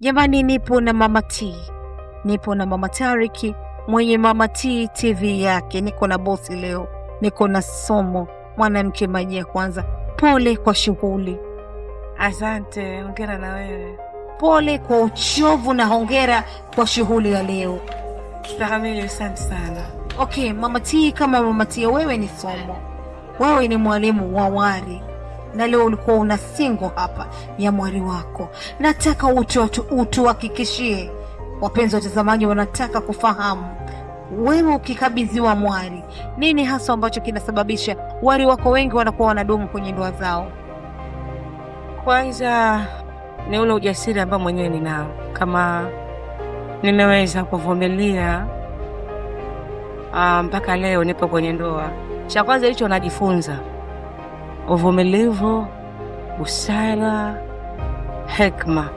Jamani, nipo na Mama T. Nipo na Mama Tariki mwenye Mama T TV yake. Niko na bosi leo. Niko na Somo, mwanamke maji ya kwanza. Pole kwa shughuli. Asante, hongera na wewe. Pole kwa uchovu na hongera kwa shughuli ya leo. Stahamili, asante sana. Okay, Mama T, kama Mama T, wewe ni Somo. Wewe ni mwalimu wa wari. Na leo ulikuwa una singo hapa ya mwari wako. Nataka utuhakikishie, wapenzi watazamaji wanataka kufahamu, wewe ukikabidhiwa mwari, nini hasa ambacho kinasababisha wari wako wengi wanakuwa wanadumu kwenye ndoa zao? Kwanza ni ule ujasiri ambao mwenyewe ninao, kama nimeweza kuvumilia mpaka leo nipo kwenye ndoa. Cha kwanza hicho najifunza uvumilivu, busara, hekima.